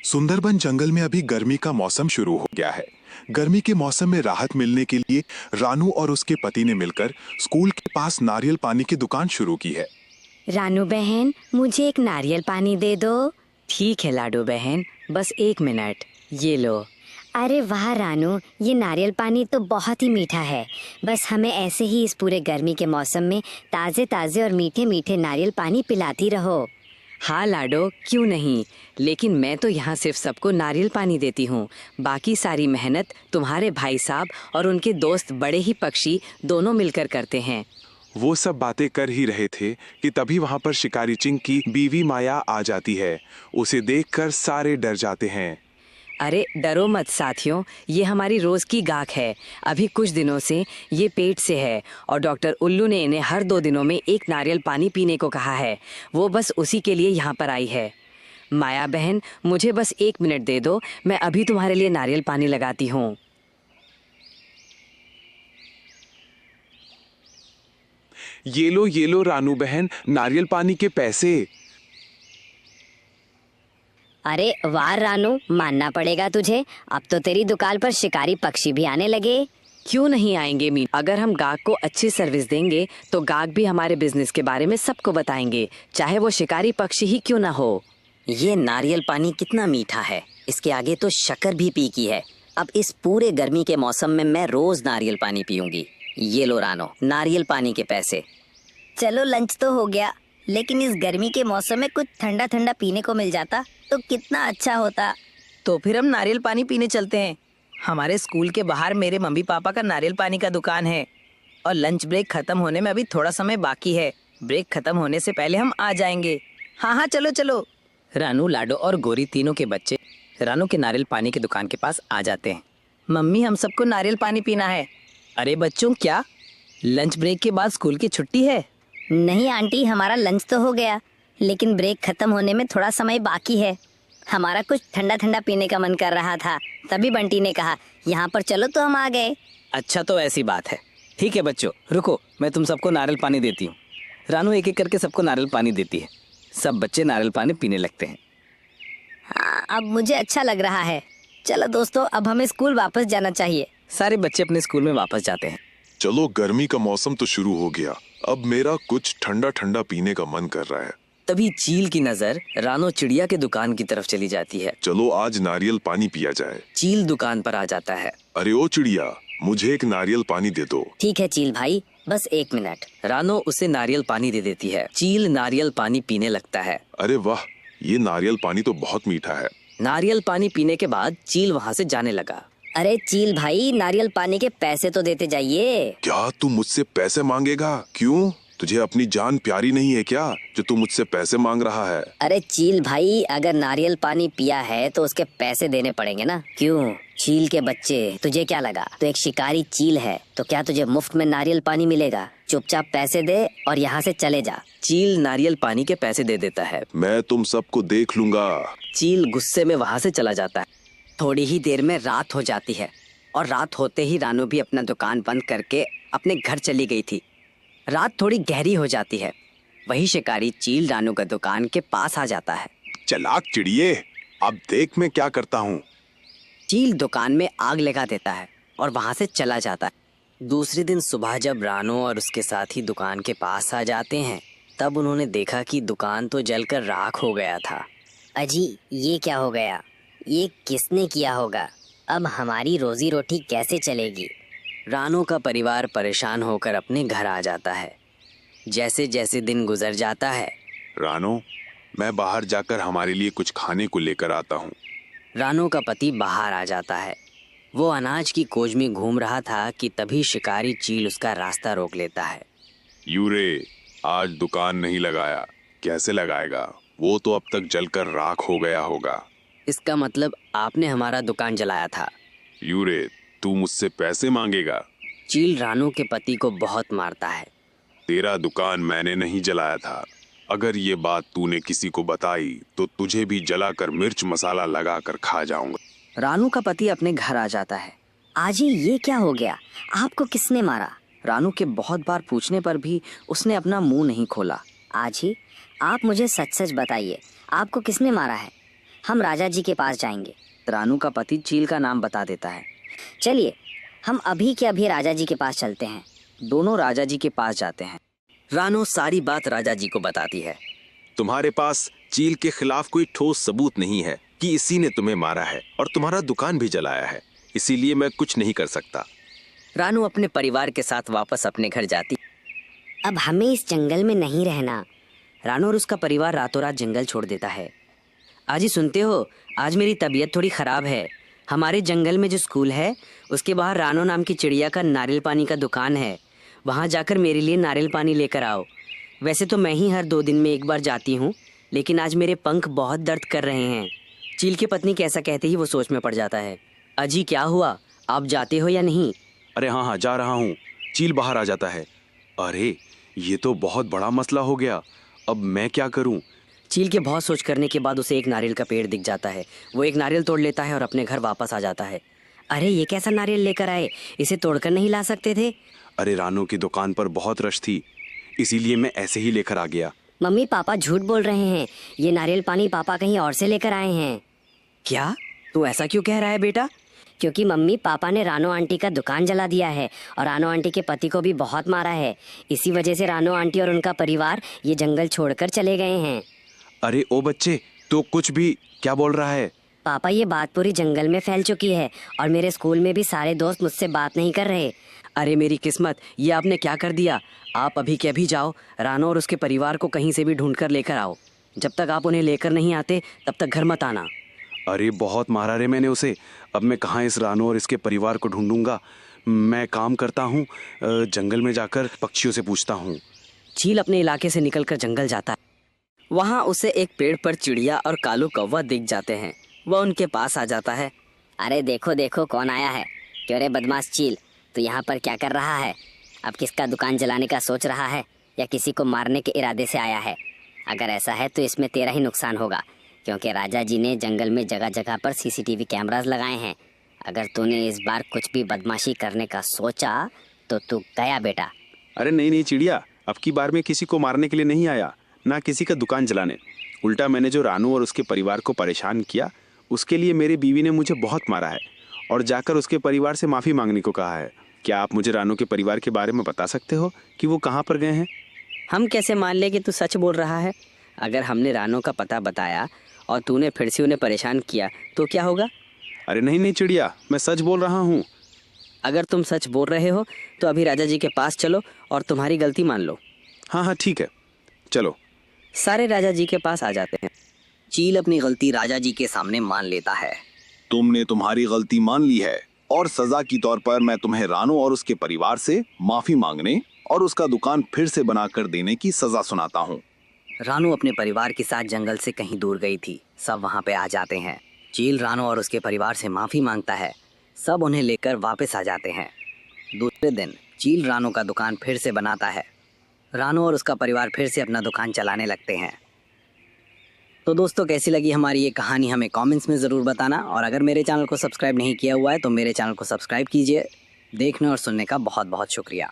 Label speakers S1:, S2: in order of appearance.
S1: सुंदरबन जंगल में अभी गर्मी का मौसम शुरू हो गया है। गर्मी के मौसम में राहत मिलने के लिए रानू और उसके पति ने मिलकर स्कूल के पास नारियल पानी की दुकान शुरू की है।
S2: रानू बहन, मुझे एक नारियल पानी दे दो।
S3: ठीक है लाडो बहन, बस 1 मिनट, ये लो।
S2: अरे वाह रानू, ये नारियल पानी तो बहुत ही मीठा है। बस हमें ऐसे ही इस पूरे गर्मी के मौसम में ताज़े ताज़े और मीठे मीठे नारियल पानी पिलाती रहो।
S3: हाँ लाडो, क्यों नहीं, लेकिन मैं तो यहाँ सिर्फ सबको नारियल पानी देती हूँ। बाकी सारी मेहनत तुम्हारे भाई साहब और उनके दोस्त बड़े ही पक्षी दोनों मिलकर करते हैं।
S1: वो सब बातें कर ही रहे थे कि तभी वहां पर शिकारी चिंग की बीवी माया आ जाती है। उसे देखकर सारे डर जाते हैं।
S3: अरे डरो मत साथियों, ये हमारी रोज की गाहक है। अभी कुछ दिनों से ये पेट से है और डॉक्टर उल्लू ने इन्हें हर 2 दिनों में एक नारियल पानी पीने को कहा है। वो बस उसी के लिए यहाँ पर आई है। माया बहन, मुझे बस 1 मिनट दे दो, मैं अभी तुम्हारे लिए नारियल पानी लगाती हूँ।
S1: ये लो रानू बहन, नारियल पानी के पैसे।
S2: अरे वाह रानू, मानना पड़ेगा तुझे, अब तो तेरी दुकान पर शिकारी पक्षी भी आने लगे।
S3: क्यों नहीं आएंगे मीन, अगर हम गाहक को अच्छी सर्विस देंगे तो गाहक भी हमारे बिजनेस के बारे में सबको बताएंगे, चाहे वो शिकारी पक्षी ही क्यों ना हो।
S4: ये नारियल पानी कितना मीठा है, इसके आगे तो शक्कर भी फीकी है। अब इस पूरे गर्मी के मौसम में मैं रोज नारियल पानी पीऊंगी। ये लो रानो, नारियल पानी के पैसे।
S2: चलो लंच तो हो गया, लेकिन इस गर्मी के मौसम में कुछ ठंडा ठंडा पीने को मिल जाता तो कितना अच्छा होता।
S5: तो फिर हम नारियल पानी पीने चलते हैं। हमारे स्कूल के बाहर मेरे मम्मी पापा का नारियल पानी का दुकान है और लंच ब्रेक खत्म होने में अभी थोड़ा समय बाकी है। ब्रेक खत्म होने से पहले हम आ जाएंगे। हाँ हाँ, चलो चलो।
S4: रानू, लाडो और गोरी तीनों के बच्चे रानू के नारियल पानी की दुकान के पास आ जाते हैं।
S5: मम्मी, हम सबको नारियल पानी पीना है। अरे बच्चों, क्या लंच ब्रेक के बाद स्कूल की छुट्टी है?
S2: नहीं आंटी, हमारा लंच तो हो गया, लेकिन ब्रेक खत्म होने में थोड़ा समय बाकी है। हमारा कुछ ठंडा ठंडा पीने का मन कर रहा था, तभी बंटी ने कहा यहाँ पर चलो तो हम आ गए।
S4: अच्छा, तो ऐसी बात है। ठीक है बच्चों, रुको, मैं तुम सबको नारियल पानी देती हूँ। रानू एक एक करके सबको नारियल पानी देती है। सब बच्चे नारियल पानी पीने लगते हैं।
S2: हाँ, अब मुझे अच्छा लग रहा है। चलो दोस्तों, अब हमें स्कूल वापस जाना चाहिए।
S4: सारे बच्चे अपने स्कूल में वापस जाते हैं।
S1: चलो, गर्मी का मौसम तो शुरू हो गया, अब मेरा कुछ ठंडा ठंडा पीने का मन कर रहा है।
S4: तभी चील की नजर रानो चिड़िया के दुकान की तरफ चली जाती है।
S1: चलो आज नारियल पानी पिया जाए।
S4: चील दुकान पर आ जाता है।
S1: अरे ओ चिड़िया, मुझे एक नारियल पानी दे दो।
S2: ठीक है चील भाई, बस 1 मिनट।
S4: रानो उसे नारियल पानी दे देती है। चील नारियल पानी पीने लगता है।
S1: अरे वाह, ये नारियल पानी तो बहुत मीठा है।
S4: नारियल पानी पीने के बाद चील वहाँ से जाने लगा।
S2: अरे चील भाई, नारियल पानी के पैसे तो देते जाइए।
S1: क्या तू मुझसे पैसे मांगेगा? क्यों, तुझे अपनी जान प्यारी नहीं है क्या जो तू मुझसे पैसे मांग रहा है?
S2: अरे चील भाई, अगर नारियल पानी पिया है तो उसके पैसे देने पड़ेंगे ना। क्यों चील के बच्चे, तुझे क्या लगा तो एक शिकारी चील है तो क्या तुझे मुफ्त में नारियल पानी मिलेगा? चुपचाप पैसे दे और यहाँ से चले जा।
S4: चील नारियल पानी के पैसे दे देता है।
S1: मैं तुम सबको देख लूंगा।
S4: चील गुस्से में वहाँ से चला जाता है। थोड़ी ही देर में रात हो जाती है और रात होते ही रानू भी अपना दुकान बंद करके अपने घर चली गई थी। रात थोड़ी गहरी हो जाती है। वही शिकारी चील रानू का दुकान के पास आ जाता है।
S1: चालाक चिड़िए, अब देख मैं क्या करता हूँ।
S4: चील दुकान में आग लगा देता है और वहां से चला जाता है। दूसरे दिन सुबह जब रानू और उसके साथी दुकान के पास आ जाते हैं, तब उन्होंने देखा कि दुकान तो जलकर राख हो गया था।
S2: अजी, ये क्या हो गया? ये किसने किया होगा? अब हमारी रोजी रोटी कैसे चलेगी?
S4: रानू का परिवार परेशान होकर अपने घर आ जाता है। जैसे जैसे दिन गुजर जाता है।
S1: रानू, मैं बाहर जाकर हमारे लिए कुछ खाने को लेकर आता हूँ।
S4: रानू का पति बाहर आ जाता है। वो अनाज की खोज में घूम रहा था कि तभी शिकारी चील उसका रास्ता रोक लेता है।
S1: यूरे, आज दुकान नहीं लगाया, कैसे लगाएगा? वो तो अब तक जलकर राख हो गया होगा।
S4: इसका मतलब आपने हमारा दुकान जलाया था।
S1: यूरे, तू मुझसे पैसे मांगेगा?
S4: चील रानू के पति को बहुत मारता है।
S1: तेरा दुकान मैंने नहीं जलाया था। अगर ये बात तूने किसी को बताई तो तुझे भी जलाकर मिर्च मसाला लगाकर खा जाऊंगा।
S3: रानू का पति अपने घर आ जाता है।
S2: आजी, ये क्या हो गया? आपको किसने मारा?
S3: रानू के बहुत बार पूछने पर भी उसने अपना मुंह नहीं खोला।
S2: आजी, आप मुझे सच सच बताइए, आपको किसने मारा है? हम राजा जी के पास जाएंगे।
S4: रानू का पति चील का नाम बता देता है।
S2: चलिए हम अभी के अभी राजा जी के पास चलते हैं।
S4: दोनों राजा जी के पास जाते हैं। रानू सारी बात राजा जी को बताती है।
S6: तुम्हारे पास चील के खिलाफ कोई ठोस सबूत नहीं है कि इसी ने तुम्हें मारा है और तुम्हारा दुकान भी जलाया है, इसीलिए मैं कुछ नहीं कर सकता।
S4: रानू अपने परिवार के साथ वापस अपने घर जाती।
S2: अब हमें इस जंगल में नहीं रहना।
S3: रानू और उसका परिवार रातों रात जंगल छोड़ देता है। आज ही सुनते हो, आज मेरी तबीयत थोड़ी खराब है। हमारे जंगल में जो स्कूल है उसके बाहर रानो नाम की चिड़िया का नारियल पानी का दुकान है। वहाँ जाकर मेरे लिए नारियल पानी लेकर आओ। वैसे तो मैं ही हर 2 दिन में एक बार जाती हूँ, लेकिन आज मेरे पंख बहुत दर्द कर रहे हैं। चील की पत्नी कैसा कहते ही वो सोच में पड़ जाता है। अजी क्या हुआ, आप जाते हो या नहीं?
S6: अरे हाँ हाँ, जा रहा हूँ। चील बाहर आ जाता है। अरे ये तो बहुत बड़ा मसला हो गया, अब मैं क्या करूँ?
S3: चील के बहुत सोच करने के बाद उसे एक नारियल का पेड़ दिख जाता है। वो एक नारियल तोड़ लेता है और अपने घर वापस आ जाता है। अरे ये कैसा नारियल लेकर आए, इसे तोड़कर नहीं ला सकते थे?
S6: अरे रानू की दुकान पर बहुत रश थी, इसीलिए मैं ऐसे ही लेकर आ गया।
S2: मम्मी पापा झूठ बोल रहे हैं, ये नारियल पानी पापा कहीं और से लेकर आए हैं।
S3: क्या? तू ऐसा क्यों कह रहा है बेटा?
S2: क्योंकि मम्मी पापा ने रानो आंटी का दुकान जला दिया है और रानो आंटी के पति को भी बहुत मारा है। इसी वजह से रानो आंटी और उनका परिवार ये जंगल छोड़कर चले गए हैं।
S6: अरे ओ बच्चे, तो कुछ भी क्या बोल रहा है?
S2: पापा ये बात पूरी जंगल में फैल चुकी है और मेरे स्कूल में भी सारे दोस्त मुझसे बात नहीं कर रहे।
S3: अरे मेरी किस्मत, ये आपने क्या कर दिया। आप अभी के अभी जाओ, रानो और उसके परिवार को कहीं से भी ढूंढ कर लेकर आओ। जब तक आप उन्हें लेकर नहीं आते तब तक घर मत आना।
S6: अरे बहुत मारा रे मैंने उसे, अब मैं कहाँ इस रानू और इसके परिवार को ढूंढूंगा। मैं काम करता हूँ, जंगल में जाकर पक्षियों से पूछता हूँ।
S3: चील अपने इलाके से निकलकर जंगल जाता है।
S4: वहाँ उसे एक पेड़ पर चिड़िया और कालू कौवा दिख जाते हैं। वह उनके पास आ जाता है।
S2: अरे देखो देखो कौन आया है। क्यों रे बदमाश चील, तो यहाँ पर क्या कर रहा है? अब किसका दुकान जलाने का सोच रहा है या किसी को मारने के इरादे से आया है? अगर ऐसा है तो इसमें तेरा ही नुकसान होगा, क्योंकि राजा जी ने जंगल में जगह जगह पर सीसीटीवी कैमरास लगाए हैं। अगर तूने इस बार कुछ भी बदमाशी करने का सोचा तो तू गया बेटा।
S6: अरे नहीं नहीं चिड़िया, अब की बार मैं किसी को मारने के लिए नहीं आया, ना किसी का दुकान जलाने। उल्टा मैंने जो रानू और उसके परिवार को परेशान किया उसके लिए मेरी बीवी ने मुझे बहुत मारा है और जाकर उसके परिवार से माफ़ी मांगने को कहा है। क्या आप मुझे रानू के परिवार के बारे में बता सकते हो कि वो कहाँ पर गए हैं?
S4: हम कैसे मान ले कि तू सच बोल रहा है? अगर हमने रानू का पता बताया और तूने फिर से उन्हें परेशान किया तो क्या होगा?
S6: अरे नहीं नहीं चिड़िया, मैं सच बोल रहा हूँ।
S4: अगर तुम सच बोल रहे हो तो अभी राजा जी के पास चलो और तुम्हारी गलती मान लो।
S6: हाँ हाँ ठीक है, चलो।
S4: सारे राजा जी के पास आ जाते हैं। चील अपनी गलती राजा जी के सामने मान लेता है।
S1: तुमने तुम्हारी गलती मान ली है और सजा के तौर पर मैं तुम्हें रानू और उसके परिवार से माफी मांगने और उसका दुकान फिर से बनाकर देने की सजा सुनाता हूँ।
S4: रानू अपने परिवार के साथ जंगल से कहीं दूर गई थी। सब वहाँ पे आ जाते हैं। चील रानू और उसके परिवार से माफी मांगता है। सब उन्हें लेकर वापस आ जाते हैं। दूसरे दिन चील रानू का दुकान फिर से बनाता है। रानू और उसका परिवार फिर से अपना दुकान चलाने लगते हैं। तो दोस्तों, कैसी लगी हमारी ये कहानी हमें कमेंट्स में ज़रूर बताना। और अगर मेरे चैनल को सब्सक्राइब नहीं किया हुआ है तो मेरे चैनल को सब्सक्राइब कीजिए। देखने और सुनने का बहुत बहुत शुक्रिया।